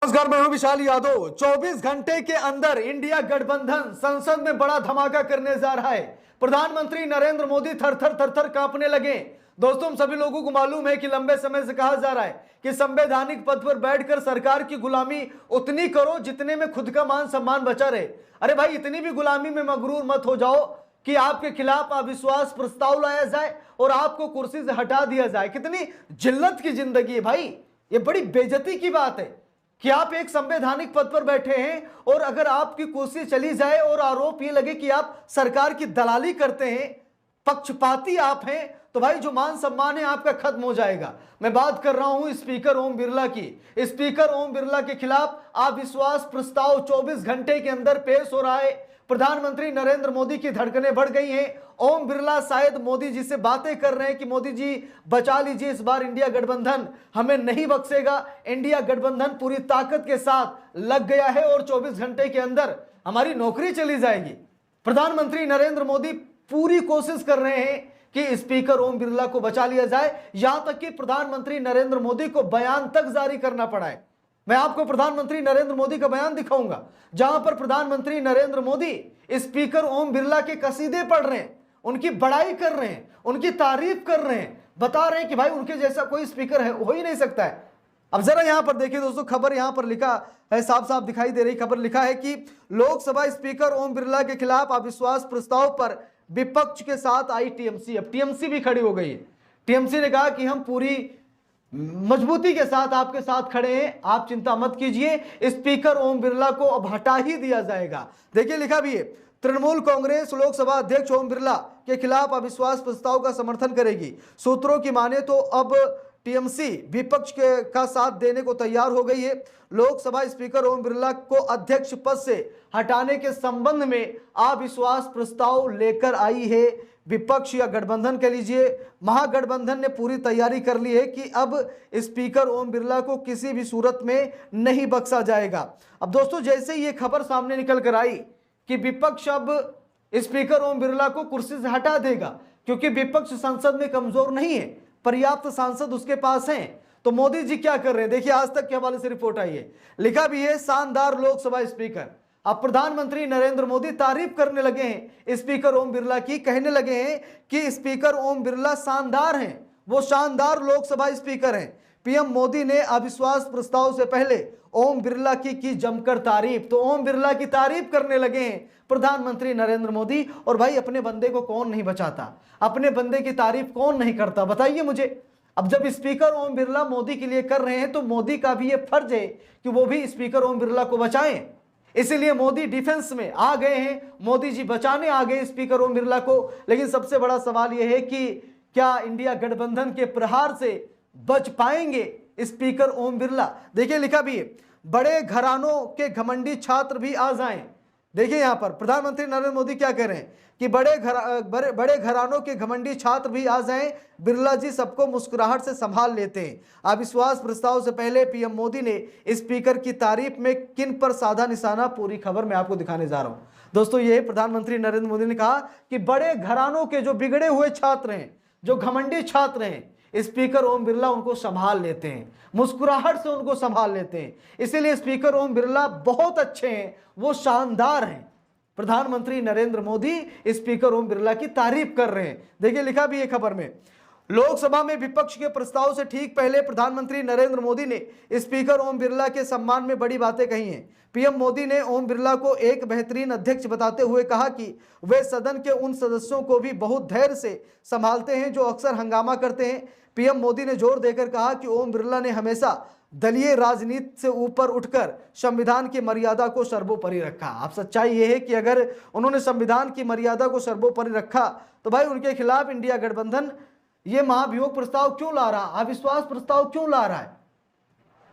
नमस्कार, मैं हूं विशाल यादव। 24 घंटे के अंदर इंडिया गठबंधन संसद में बड़ा धमाका करने जा रहा है। प्रधानमंत्री नरेंद्र मोदी थर थर कांपने लगे। दोस्तों, हम सभी लोगों को मालूम है कि लंबे समय से कहा जा रहा है कि संवैधानिक पद पर बैठकर सरकार की गुलामी उतनी करो जितने में खुद का मान सम्मान बचा रहे। अरे भाई, इतनी भी गुलामी में मगरूर मत हो जाओ कि आपके खिलाफ अविश्वास प्रस्ताव लाया जाए और आपको कुर्सी से हटा दिया जाए। कितनी जिल्लत की जिंदगी है भाई, ये बड़ी बेइज्जती की बात है कि आप एक संवैधानिक पद पर बैठे हैं और अगर आपकी कुर्सी चली जाए और आरोप ये लगे कि आप सरकार की दलाली करते हैं, पक्षपाती आप हैं, तो भाई जो मान सम्मान है आपका खत्म हो जाएगा। मैं बात कर रहा हूं स्पीकर ओम बिरला की। स्पीकर ओम बिरला के खिलाफ अविश्वास प्रस्ताव 24 घंटे के अंदर पेश हो रहा है। प्रधानमंत्री नरेंद्र मोदी की धड़कनें बढ़ गई हैं। ओम बिरला शायद मोदी जी से बातें कर रहे हैं कि मोदी जी बचा लीजिए, इस बार इंडिया गठबंधन हमें नहीं बख्शेगा। इंडिया गठबंधन पूरी ताकत के साथ लग गया है और 24 घंटे के अंदर हमारी नौकरी चली जाएगी। प्रधानमंत्री नरेंद्र मोदी पूरी कोशिश कर रहे हैं कि स्पीकर ओम बिरला को बचा लिया जाए, यहां तक कि प्रधानमंत्री नरेंद्र मोदी को बयान तक जारी करना पड़ा है। मैं आपको प्रधानमंत्री नरेंद्र मोदी का बयान दिखाऊंगा जहां पर प्रधानमंत्री नरेंद्र मोदी स्पीकर ओम बिरला के कसीदे पढ़ रहे हैं, उनकी बड़ाई कर रहे हैं, उनकी तारीफ कर रहे हैं, बता रहे हैं कि भाई उनके जैसा कोई स्पीकर है हो ही नहीं सकता है। अब जरा यहां पर देखिए दोस्तों, खबर यहां पर लिखा है, साफ साफ दिखाई दे रही खबर, लिखा है कि लोकसभा स्पीकर ओम बिरला के खिलाफ अविश्वास प्रस्ताव पर विपक्ष के साथ आई टीएमसी। अब टीएमसी भी खड़ी हो गई है। टीएमसी ने कहा कि हम पूरी मजबूती के साथ आपके साथ खड़े हैं, आप चिंता मत कीजिए, स्पीकर ओम बिरला को अब हटा ही दिया जाएगा। देखिए लिखा भी है, तृणमूल कांग्रेस लोकसभा अध्यक्ष ओम बिरला के खिलाफ अविश्वास प्रस्ताव का समर्थन करेगी। सूत्रों की माने तो अब टीएमसी विपक्ष का साथ देने को तैयार हो गई है। लोकसभा स्पीकर ओम बिरला को अध्यक्ष पद से हटाने के संबंध में अविश्वास प्रस्ताव लेकर आई है विपक्ष या गठबंधन कह लीजिए। महागठबंधन ने पूरी तैयारी कर ली है कि अब स्पीकर ओम बिरला को किसी भी सूरत में नहीं बख्शा जाएगा। अब दोस्तों, जैसे ही ये खबर सामने निकल कर आई कि विपक्ष अब स्पीकर ओम बिरला को कुर्सी से हटा देगा, क्योंकि विपक्ष संसद में कमजोर नहीं है, पर्याप्त सांसद उसके पास हैं, तो मोदी जी क्या कर रहे हैं। देखिए, आज तक के हवाले से रिपोर्ट आई है, लिखा भी है, शानदार लोकसभा स्पीकर। अब प्रधानमंत्री नरेंद्र मोदी तारीफ करने लगे हैं स्पीकर ओम बिरला की, कहने लगे हैं कि स्पीकर ओम बिरला शानदार हैं, वो शानदार लोकसभा स्पीकर हैं। पीएम मोदी ने अविश्वास प्रस्ताव से पहले ओम बिरला की जमकर तारीफ। तो ओम बिरला की तारीफ करने लगे हैं प्रधानमंत्री नरेंद्र मोदी। और भाई, अपने बंदे को कौन नहीं बचाता, अपने बंदे की तारीफ कौन नहीं करता, बताइए मुझे। अब जब स्पीकर ओम बिरला मोदी के लिए कर रहे हैं तो मोदी का भी ये फर्ज है कि वो भी स्पीकर ओम बिरला को बचाएं। इसीलिए मोदी डिफेंस में आ गए हैं, मोदी जी बचाने आ गए स्पीकर ओम बिरला को। लेकिन सबसे बड़ा सवाल यह है कि क्या इंडिया गठबंधन के प्रहार से बच पाएंगे स्पीकर ओम बिरला। देखिए लिखा भी है, बड़े घरानों के घमंडी छात्र भी आ जाएं। देखिए यहां पर प्रधानमंत्री नरेंद्र मोदी क्या कह रहे हैं कि बड़े घरानों के घमंडी छात्र भी आ जाएं, बिरला जी सबको मुस्कुराहट से संभाल लेते हैं। अविश्वास प्रस्ताव से पहले पीएम मोदी ने स्पीकर की तारीफ में किन पर साधा निशाना, पूरी खबर मैं आपको दिखाने जा रहा हूं। दोस्तों, ये प्रधानमंत्री नरेंद्र मोदी ने कहा कि बड़े घरानों के जो बिगड़े हुए छात्र हैं, जो घमंडी छात्र हैं, स्पीकर ओम बिरला उनको संभाल लेते हैं, मुस्कुराहट से उनको संभाल लेते हैं। इसीलिए स्पीकर ओम बिरला बहुत अच्छे हैं, वो शानदार हैं। प्रधानमंत्री नरेंद्र मोदी स्पीकर ओम बिरला की तारीफ कर रहे हैं। देखिए लिखा भी है खबर में, लोकसभा में विपक्ष के प्रस्ताव से ठीक पहले प्रधानमंत्री नरेंद्र मोदी ने स्पीकर ओम बिरला के सम्मान में बड़ी बातें कही हैं। पीएम मोदी ने ओम बिरला को एक बेहतरीन अध्यक्ष बताते हुए कहा कि वे सदन के उन सदस्यों को भी बहुत धैर्य से संभालते हैं जो अक्सर हंगामा करते हैं। पीएम मोदी ने जोर देकर कहा कि ओम बिरला ने हमेशा दलीय राजनीति से ऊपर उठकर संविधान की मर्यादा को सर्वोपरि रखा। अब सच्चाई यह है कि अगर उन्होंने संविधान की मर्यादा को सर्वोपरि रखा तो भाई उनके खिलाफ इंडिया गठबंधन ये महाभियोग प्रस्ताव क्यों ला रहा, अविश्वास प्रस्ताव क्यों ला रहा है।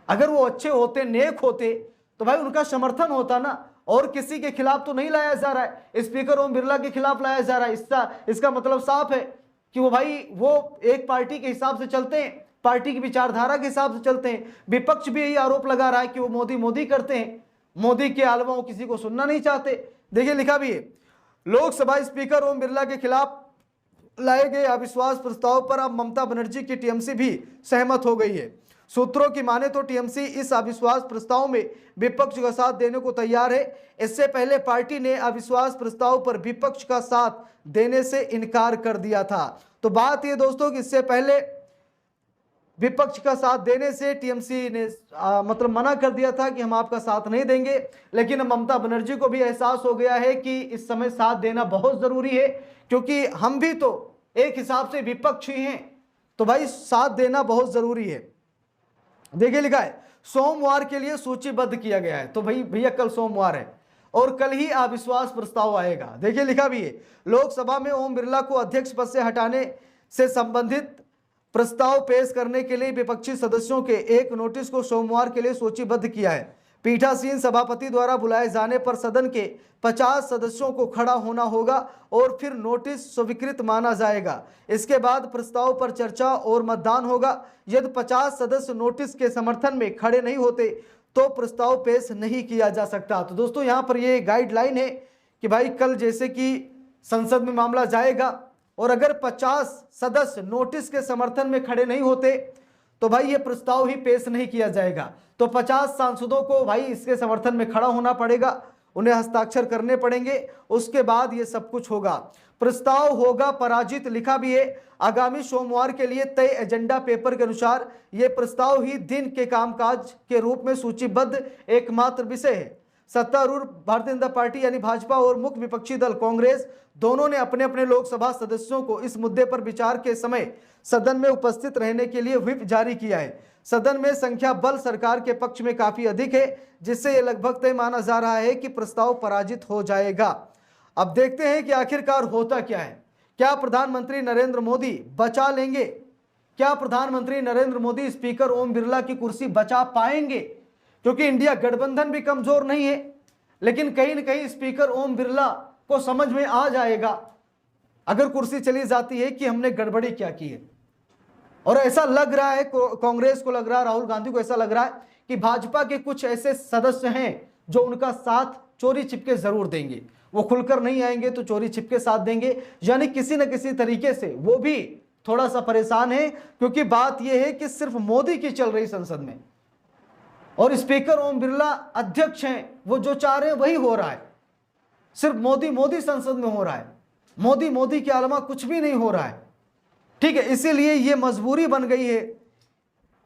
अगर वो अच्छे होते, नेक होते, तो भाई उनका समर्थन होता ना। और किसी के खिलाफ तो नहीं लाया जा रहा है, स्पीकर ओम बिरला के खिलाफ लाया जा रहा है। इसका मतलब साफ है कि वो एक पार्टी के हिसाब से चलते हैं, पार्टी की विचारधारा के हिसाब से चलते हैं। विपक्ष भी यही आरोप लगा रहा है कि वो मोदी करते हैं, मोदी के अलावा वो किसी को सुनना नहीं चाहते। देखिए लिखा भी है, लोकसभा स्पीकर ओम बिरला के खिलाफ लाए गए अविश्वास प्रस्ताव पर अब ममता बनर्जी की टीएमसी भी सहमत हो गई है। सूत्रों की माने तो टीएमसी इस अविश्वास प्रस्ताव में विपक्ष का साथ देने को तैयार है। इससे पहले पार्टी ने अविश्वास प्रस्ताव पर विपक्ष का साथ देने से इनकार कर दिया था। तो बात ये दोस्तों कि इससे पहले विपक्ष का साथ देने से टीएमसी ने मतलब मना कर दिया था कि हम आपका साथ नहीं देंगे, लेकिन ममता बनर्जी को भी एहसास हो गया है कि इस समय साथ देना बहुत जरूरी है, क्योंकि हम भी तो एक हिसाब से विपक्ष ही हैं, तो भाई साथ देना बहुत जरूरी है। देखिए लिखा है सोमवार के लिए सूचीबद्ध किया गया है। तो भाई भैया कल सोमवार है और कल ही अविश्वास प्रस्ताव आएगा। देखिए लिखा भी है लोकसभा में ओम बिरला को अध्यक्ष पद से हटाने से संबंधित प्रस्ताव पेश करने के लिए विपक्षी सदस्यों के एक नोटिस को सोमवार के लिए सूचीबद्ध किया है। पीठासीन सभापति द्वारा बुलाए जाने पर सदन के 50 सदस्यों को खड़ा होना होगा और फिर नोटिस स्वीकृत माना जाएगा। इसके बाद प्रस्ताव पर चर्चा और मतदान होगा। यदि 50 सदस्य नोटिस के समर्थन में खड़े नहीं होते तो प्रस्ताव पेश नहीं किया जा सकता। तो दोस्तों यहाँ पर ये गाइडलाइन है कि भाई कल जैसे कि संसद में मामला जाएगा और अगर 50 सदस्य नोटिस के समर्थन में खड़े नहीं होते तो भाई ये प्रस्ताव ही पेश नहीं किया जाएगा। तो 50 सांसदों को भाई इसके समर्थन में खड़ा होना पड़ेगा, उन्हें हस्ताक्षर करने पड़ेंगे, उसके बाद ये सब कुछ होगा। प्रस्ताव होगा पराजित, लिखा भी है। आगामी सोमवार के लिए तय एजेंडा पेपर के अनुसार ये प्रस्ताव ही दिन के कामकाज के रूप में सूचीबद्ध एकमात्र विषय है। सत्तारूढ़ भारतीय जनता पार्टी यानी भाजपा और मुख्य विपक्षी दल कांग्रेस दोनों ने अपने अपने लोकसभा सदस्यों को इस मुद्दे पर विचार के समय सदन में उपस्थित रहने के लिए व्हिप जारी किया है। सदन में संख्या बल सरकार के पक्ष में काफी अधिक है, जिससे यह लगभग तय माना जा रहा है कि प्रस्ताव पराजित हो जाएगा। अब देखते हैं कि आखिरकार होता क्या है। क्या प्रधानमंत्री नरेंद्र मोदी बचा लेंगे? क्या प्रधानमंत्री नरेंद्र मोदी स्पीकर ओम बिरला की कुर्सी बचा पाएंगे? क्योंकि इंडिया गठबंधन भी कमजोर नहीं है, लेकिन कहीं न कहीं स्पीकर ओम बिरला को समझ में आ जाएगा अगर कुर्सी चली जाती है कि हमने गड़बड़ी क्या की है। और ऐसा लग रहा है, कांग्रेस को लग रहा है, राहुल गांधी को ऐसा लग रहा है कि भाजपा के कुछ ऐसे सदस्य हैं जो उनका साथ चोरी छिपके जरूर देंगे। वो खुलकर नहीं आएंगे तो चोरी छिपके साथ देंगे, यानी किसी न किसी तरीके से वो भी थोड़ा सा परेशान है, क्योंकि बात यह है कि सिर्फ मोदी की चल रही संसद में और स्पीकर ओम बिरला अध्यक्ष हैं, वो जो चाह रहे हैं वही हो रहा है। सिर्फ मोदी मोदी संसद में हो रहा है, मोदी मोदी के अलावा कुछ भी नहीं हो रहा है। ठीक है, इसीलिए ये मजबूरी बन गई है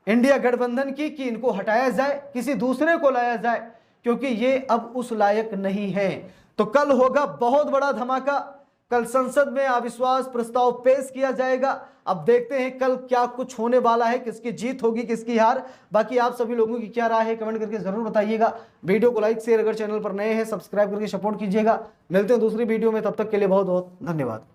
इंडिया गठबंधन की कि इनको हटाया जाए, किसी दूसरे को लाया जाए, क्योंकि ये अब उस लायक नहीं है। तो कल होगा बहुत बड़ा धमाका। कल संसद में अविश्वास प्रस्ताव पेश किया जाएगा। अब देखते हैं कल क्या कुछ होने वाला है, किसकी जीत होगी किसकी हार। बाकी आप सभी लोगों की क्या राय है कमेंट करके जरूर बताइएगा। वीडियो को लाइक शेयर, अगर चैनल पर नए हैं सब्सक्राइब करके सपोर्ट कीजिएगा। मिलते हैं दूसरी वीडियो में, तब तक के लिए बहुत बहुत धन्यवाद।